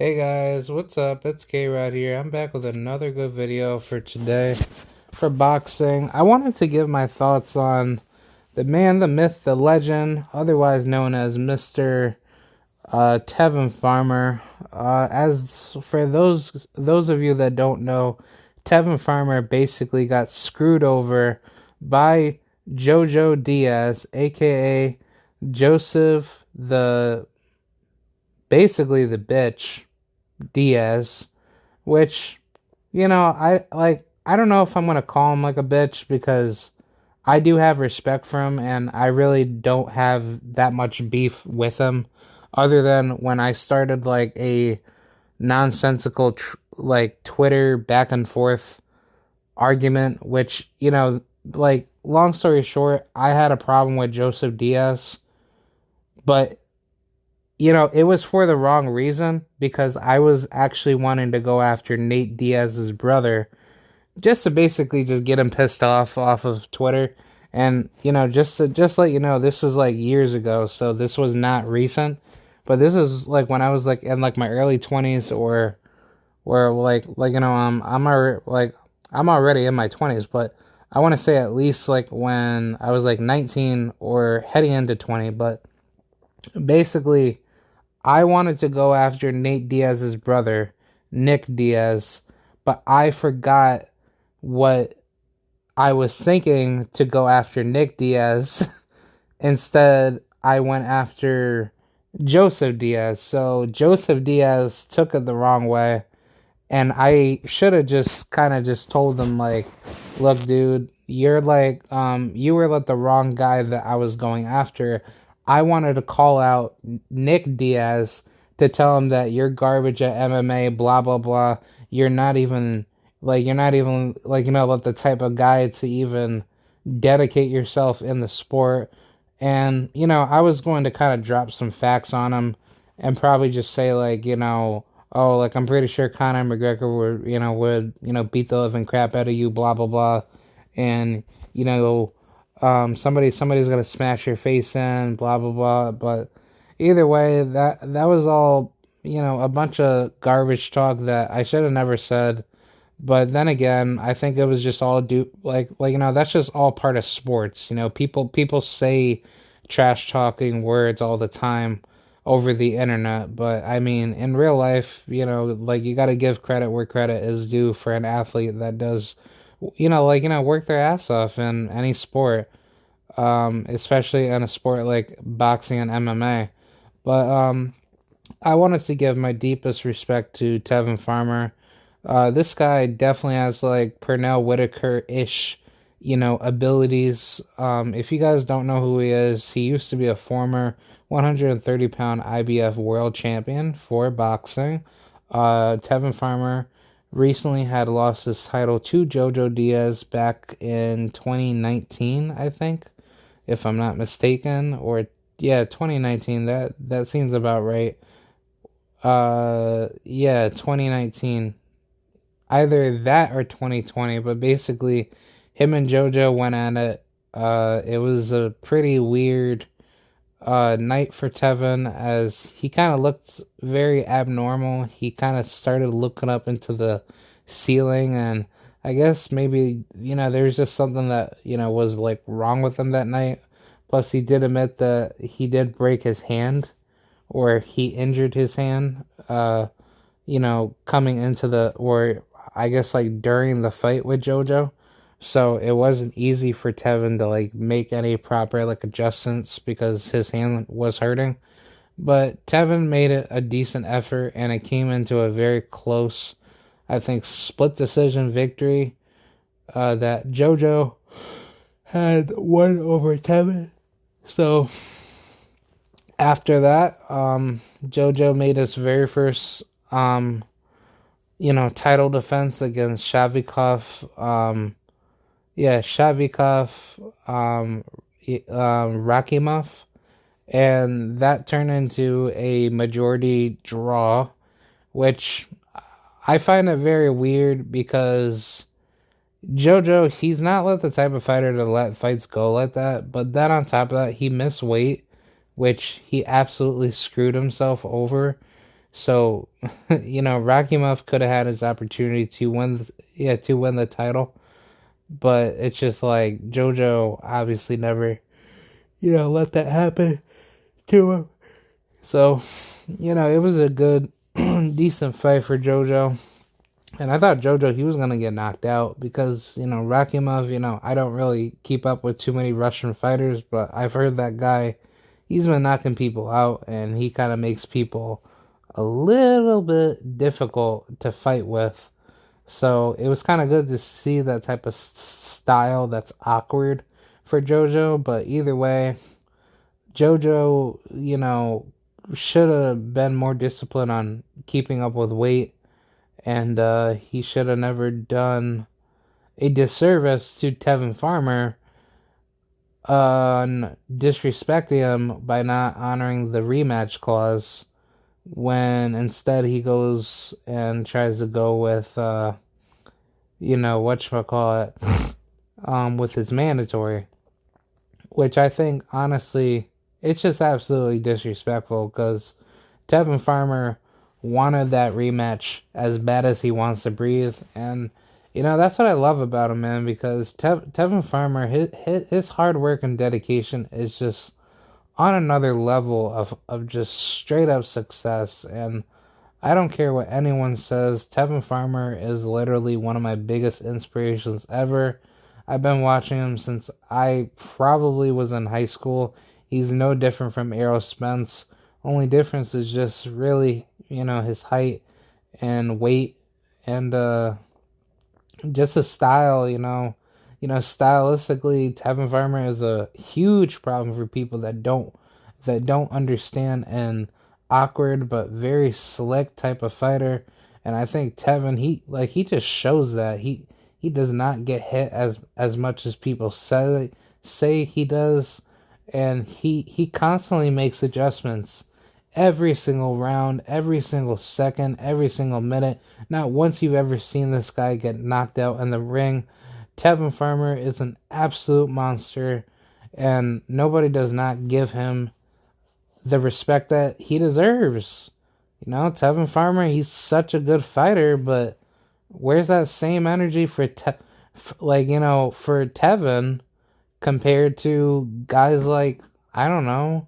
Hey guys, what's up? It's Krod here. I'm back with another good video for today for boxing. I wanted to give my thoughts on the man, the myth, the legend, otherwise known as Mr. Tevin Farmer. As for those of you that don't know, Tevin Farmer basically got screwed over by JoJo Diaz, aka Joseph basically the bitch Diaz, which, I don't know if I'm gonna call him like a bitch because I do have respect for him and I really don't have that much beef with him other than when I started like a nonsensical Twitter back and forth argument, which, long story short, I had a problem with Joseph Diaz, but it was for the wrong reason because I was actually wanting to go after Nate Diaz's brother just to basically just get him pissed off of Twitter. And, just let you know, this was like years ago, so this was not recent. But this is like when I was like in like my early 20s or I'm already in my 20s, but I want to say at least like when I was like 19 or heading into 20, but basically I wanted to go after Nate Diaz's brother, Nick Diaz, but I forgot what I was thinking to go after Nick Diaz. Instead, I went after Joseph Diaz. So Joseph Diaz took it the wrong way, and I should have just kind of just told them like, look, dude, you're like you were like the wrong guy that I was going after. I wanted to call out Nick Diaz to tell him that you're garbage at MMA, blah blah blah. You're not even like like the type of guy to even dedicate yourself in the sport. And I was going to kind of drop some facts on him and probably just say like, oh, like I'm pretty sure Conor McGregor would beat the living crap out of you, blah blah blah, and somebody's gonna smash your face in, blah blah blah. But either way, that was all a bunch of garbage talk that I should have never said. But then again, I think it was just all that's just all part of sports. People say trash talking words all the time over the internet, but I mean in real life, you got to give credit where credit is due for an athlete that does work their ass off in any sport, especially in a sport like boxing and MMA. But I wanted to give my deepest respect to Tevin Farmer. This guy definitely has like Pernell Whitaker-ish, abilities. If you guys don't know who he is, he used to be a former 130-pound IBF world champion for boxing. Tevin Farmer recently had lost his title to JoJo Diaz back in 2019, I think, if I'm not mistaken, or yeah, 2019. That seems about right. Yeah, 2019. Either that or 2020, but basically him and JoJo went at it. It was a pretty weird night for Tevin as he kind of looked very abnormal. He kind of started looking up into the ceiling, and I guess maybe, there was just something that, was like wrong with him that night. Plus, he did admit that he did break his hand, or he injured his hand, coming into or I guess like during the fight with JoJo. So it wasn't easy for Tevin to like make any proper like adjustments because his hand was hurting. But Tevin made it a decent effort and it came into a very close, I think, split decision victory that JoJo had won over Tevin. So after that, JoJo made his very first title defense against Shavikov. Rakimov, and that turned into a majority draw, which I find it very weird because JoJo, he's not the type of fighter to let fights go like that, but then on top of that, he missed weight, which he absolutely screwed himself over So, Rakimov could have had his opportunity to win the title, but it's just like JoJo obviously never, let that happen to him. So, it was a good, decent fight for JoJo. And I thought JoJo, he was going to get knocked out because, Rakimov, I don't really keep up with too many Russian fighters, but I've heard that guy, he's been knocking people out, and he kind of makes people a little bit difficult to fight with. So it was kind of good to see that type of style that's awkward for JoJo, but either way, JoJo, should have been more disciplined on keeping up with weight, and he should have never done a disservice to Tevin Farmer on disrespecting him by not honoring the rematch clause when instead he goes and tries to go with whatchamacallit, with his mandatory, which I think honestly it's just absolutely disrespectful because Tevin Farmer wanted that rematch as bad as he wants to breathe, and that's what I love about him, man, because Tevin Farmer, his hard work and dedication is just on another level of just straight up success. And I don't care what anyone says, Tevin Farmer is literally one of my biggest inspirations ever. I've been watching him since I probably was in high school. He's no different from Errol Spence. Only difference is just really, his height and weight and just his style, stylistically, Tevin Farmer is a huge problem for people that don't understand an awkward but very slick type of fighter. And I think Tevin, he just shows that he does not get hit as much as people say he does, and he constantly makes adjustments every single round, every single second, every single minute. Not once you've ever seen this guy get knocked out in the ring. Tevin Farmer is an absolute monster, and nobody does not give him the respect that he deserves. Tevin Farmer, he's such a good fighter, but where's that same energy for for Tevin compared to guys like, I don't know,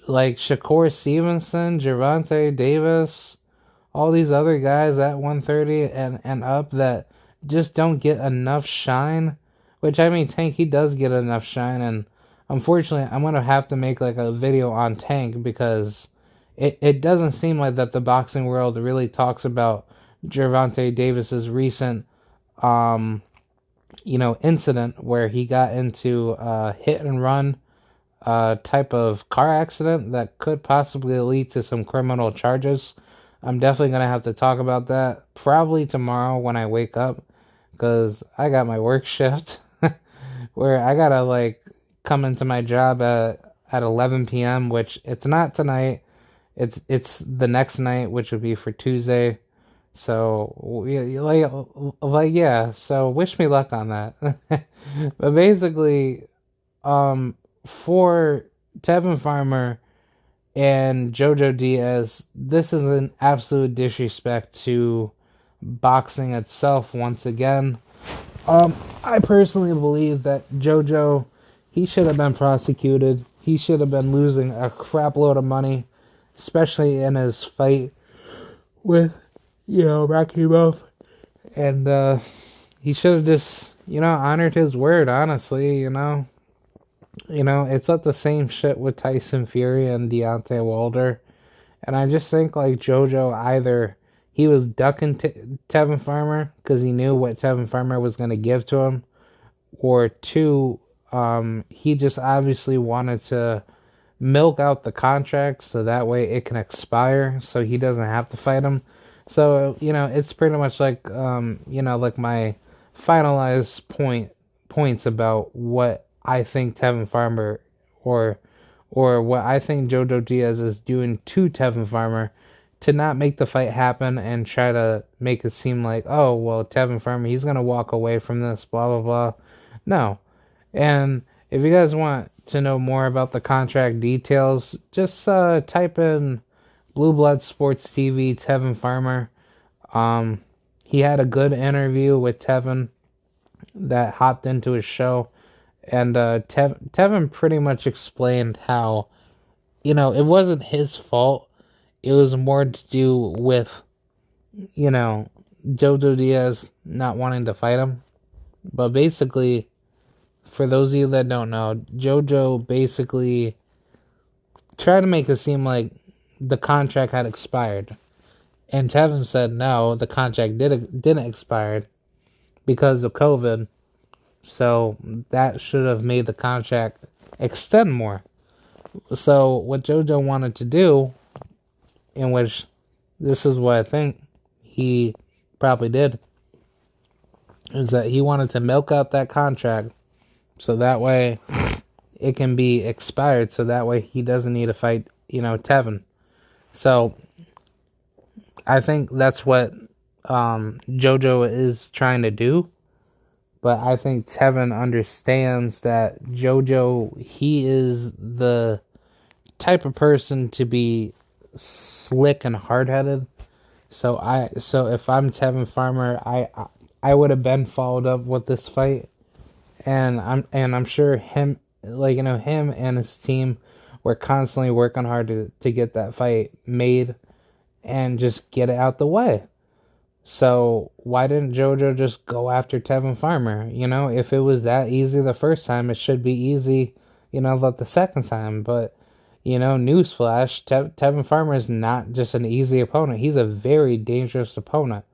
like Shakur Stevenson, Gervonta Davis, all these other guys at 130 and up that just don't get enough shine. Which, I mean, Tank, he does get enough shine, and unfortunately I'm gonna have to make like a video on Tank because it doesn't seem like that the boxing world really talks about Gervonta Davis's recent incident where he got into a hit and run type of car accident that could possibly lead to some criminal charges. I'm definitely going to have to talk about that probably tomorrow when I wake up, because I got my work shift where I got to like come into my job at 11 p.m., which it's not tonight. It's the next night, which would be for Tuesday. So yeah, so wish me luck on that. But basically, for Tevin Farmer and JoJo Diaz, this is an absolute disrespect to boxing itself once again. I personally believe that JoJo, he should have been prosecuted. He should have been losing a crap load of money, especially in his fight with, Rakimov. And he should have just, honored his word, honestly, it's not the same shit with Tyson Fury and Deontay Wilder. And I just think, like, JoJo, either he was ducking Tevin Farmer because he knew what Tevin Farmer was going to give to him, or two, he just obviously wanted to milk out the contract so that way it can expire so he doesn't have to fight him. So, it's pretty much like, like my finalized points about what I think Tevin Farmer or what I think JoJo Diaz is doing to Tevin Farmer to not make the fight happen and try to make it seem like, oh, well, Tevin Farmer, he's going to walk away from this, blah, blah, blah. No. And if you guys want to know more about the contract details, just type in Blue Blood Sports TV, Tevin Farmer. He had a good interview with Tevin that hopped into his show, and Tevin pretty much explained how, it wasn't his fault. It was more to do with, JoJo Diaz not wanting to fight him. But basically, for those of you that don't know, JoJo basically tried to make it seem like the contract had expired. And Tevin said no, the contract didn't expire because of COVID. So that should have made the contract extend more. So what JoJo wanted to do, in which this is what I think he probably did, is that he wanted to milk out that contract so that way it can be expired, so that way he doesn't need to fight, Tevin. So I think that's what JoJo is trying to do. But I think Tevin understands that JoJo, he is the type of person to be slick and hard-headed. So if I'm Tevin Farmer, I would have been followed up with this fight, and I'm sure him and his team were constantly working hard to get that fight made and just get it out the way. So why didn't JoJo just go after Tevin Farmer? If it was that easy the first time, it should be easy, the second time. But, newsflash, Tevin Farmer is not just an easy opponent. He's a very dangerous opponent.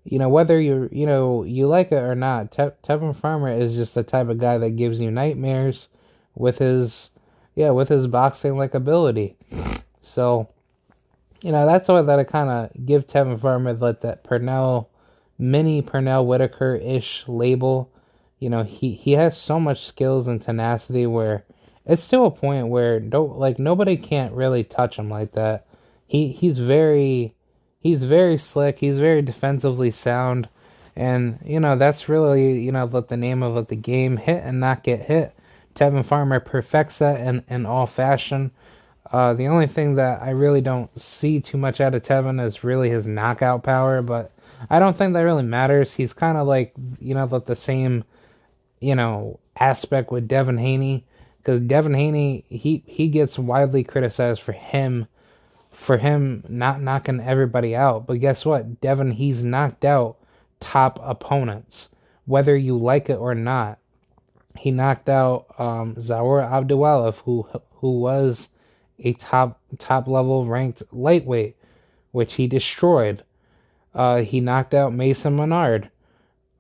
Whether you like it or not, Tevin Farmer is just the type of guy that gives you nightmares with his boxing-like ability. So, that's why that I kind of give Tevin Farmer that mini Pernell Whitaker-ish label. He has so much skills and tenacity where it's to a point where nobody can't really touch him like that. He's very slick. He's very defensively sound, and that's really what the name of the game: hit and not get hit. Tevin Farmer perfects that in all fashion. The only thing that I really don't see too much out of Tevin is really his knockout power, but I don't think that really matters. He's kind of like, the same, aspect with Devin Haney, because Devin Haney, he gets widely criticized for him not knocking everybody out. But guess what? Devin, he's knocked out top opponents, whether you like it or not. He knocked out Zaur Abdulwalef, who was a top level ranked lightweight, which he destroyed. He knocked out Mason Menard,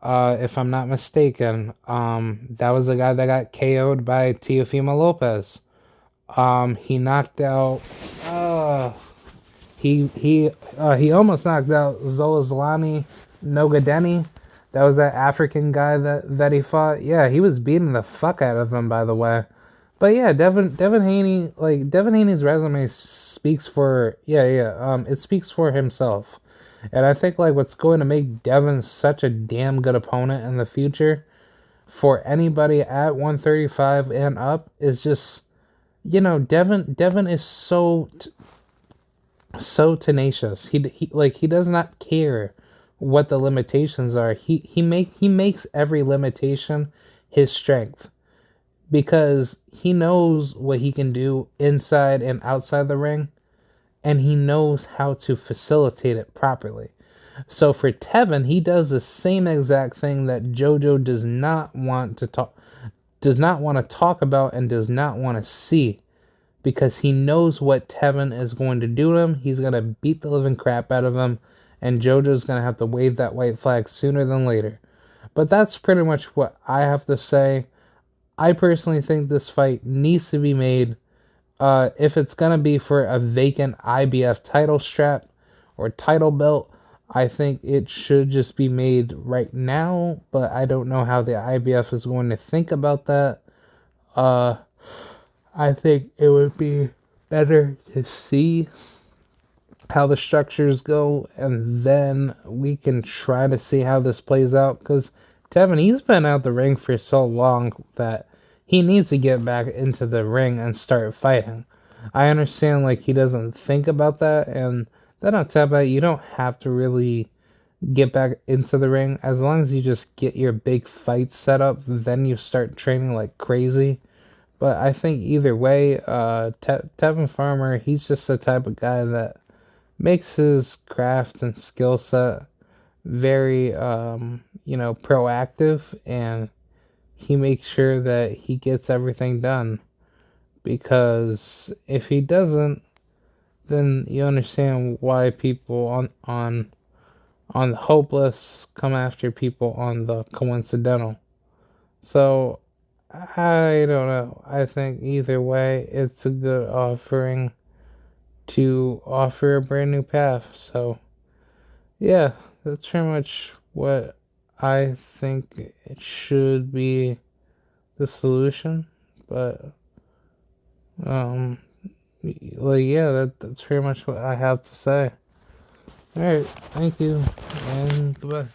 if I'm not mistaken. That was the guy that got KO'd by Teofimo Lopez. He knocked out. He almost knocked out Zolazlani Nogadeni. That was that African guy that he fought. Yeah, he was beating the fuck out of him, by the way. But yeah, Devin Haney, Devin Haney's resume speaks for it speaks for himself. And I think what's going to make Devin such a damn good opponent in the future for anybody at 135 and up is just Devin is so tenacious. He does not care what the limitations are. He makes every limitation his strength, because he knows what he can do inside and outside the ring, and he knows how to facilitate it properly. So for Tevin, he does the same exact thing that JoJo does not want to talk about and does not want to see, because he knows what Tevin is going to do to him. He's going to beat the living crap out of him, and JoJo's going to have to wave that white flag sooner than later. But that's pretty much what I have to say. I personally think this fight needs to be made. If it's going to be for a vacant IBF title strap or title belt, I think it should just be made right now, but I don't know how the IBF is going to think about that. I think it would be better to see how the structures go, and then we can try to see how this plays out, because Tevin, he's been out the ring for so long that he needs to get back into the ring and start fighting. I understand like he doesn't think about that, and then on top of that, you don't have to really get back into the ring as long as you just get your big fights set up. Then you start training like crazy. But I think either way, Tevin Farmer, he's just the type of guy that makes his craft and skill set very, proactive, and he makes sure that he gets everything done. Because if he doesn't, then you understand why people on the hopeless come after people on the coincidental. So I don't know. I think either way, it's a good offering to offer a brand new path. So yeah, that's pretty much what I think it should be the solution. But like yeah, that's pretty much what I have to say. All right, thank you, and goodbye.